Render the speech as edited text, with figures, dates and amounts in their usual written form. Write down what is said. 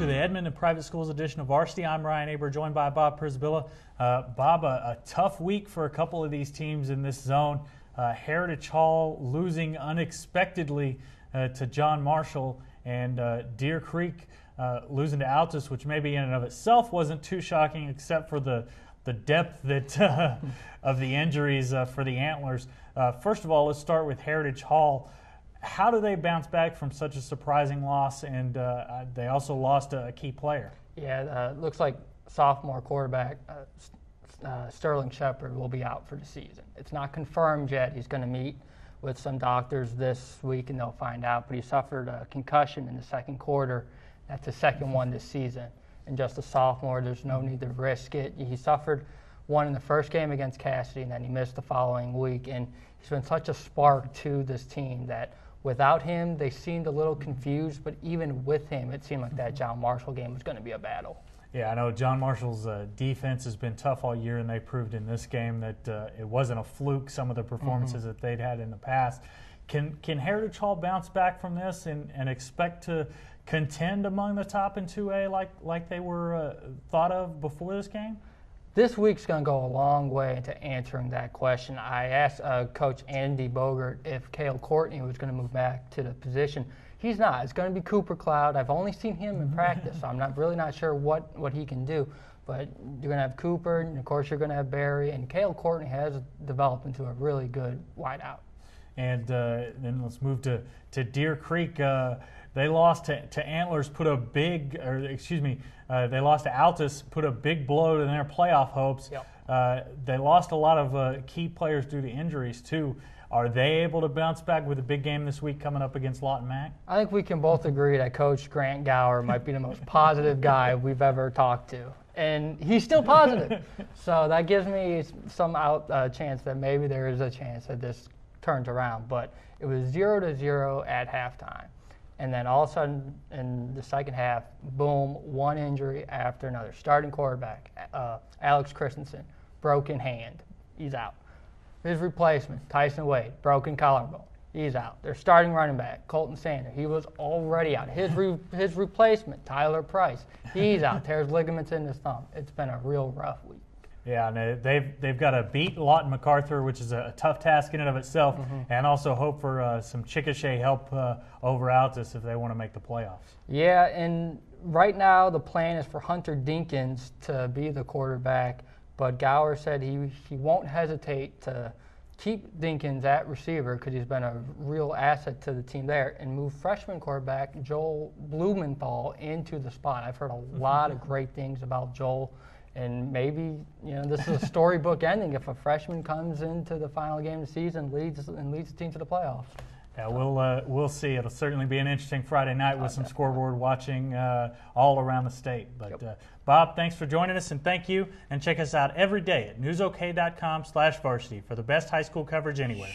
to the Edmond and Private Schools edition of Varsity. I'm Ryan Aber, joined by Bob Przybyla. Bob, a tough week for a couple of these teams in this zone. Heritage Hall losing unexpectedly to John Marshall, and Deer Creek losing to Altus, which maybe in and of itself wasn't too shocking, except for the depth that of the injuries for the Antlers. First of all, let's start with Heritage Hall. How do they bounce back from such a surprising loss? And they also lost a key player. Yeah, it looks like sophomore quarterback Sterling Shepard will be out for the season. It's not confirmed yet. He's going to meet with some doctors this week and they'll find out. But he suffered a concussion in the second quarter. That's the second one this season. And just a sophomore, there's no need to risk it. He suffered one in the first game against Cassidy, and then he missed the following week. And he's been such a spark to this team that without him, they seemed a little confused, but even with him, it seemed like that John Marshall game was going to be a battle. Yeah, I know John Marshall's defense has been tough all year, and they proved in this game that it wasn't a fluke, some of the performances that they'd had in the past. Can Heritage Hall bounce back from this and expect to contend among the top in 2A like they were thought of before this game? This week's going to go a long way into answering that question. I asked Coach Andy Bogert if Cale Courtney was going to move back to the position. He's not. It's going to be Cooper Cloud. I've only seen him in practice, so I'm really not sure what he can do. But you're going to have Cooper, and of course you're going to have Barry, and Cale Courtney has developed into a really good wideout. And then let's move to Deer Creek. They lost to Antlers, they lost to Altus, put a big blow to their playoff hopes. Yep. They lost a lot of key players due to injuries, too. Are they able to bounce back with a big game this week coming up against Lawton Mac? I think we can both agree that Coach Grant Gower might be the most positive guy we've ever talked to. And he's still positive. So that gives me some chance that maybe there is a chance that this turns around. But it was 0-0 at halftime. And then all of a sudden, in the second half, boom, one injury after another. Starting quarterback, Alex Christensen, broken hand. He's out. His replacement, Tyson Wade, broken collarbone. He's out. Their starting running back, Colton Sander, he was already out. His replacement, Tyler Price, he's out. Tears ligaments in his thumb. It's been a real rough week. Yeah, and they've got to beat Lawton MacArthur, which is a tough task in and of itself, and also hope for some Chickasha help over Altus if they want to make the playoffs. Yeah, and right now the plan is for Hunter Dinkins to be the quarterback, but Gower said he won't hesitate to keep Dinkins at receiver because he's been a real asset to the team there, and move freshman quarterback Joel Blumenthal into the spot. I've heard a lot of great things about Joel. And maybe, this is a storybook ending if a freshman comes into the final game of the season, leads the team to the playoffs. Yeah, we'll see. It'll certainly be an interesting Friday night with some scoreboard watching all around the state. But Bob, thanks for joining us, and thank you. And check us out every day at newsok.com/varsity for the best high school coverage anywhere.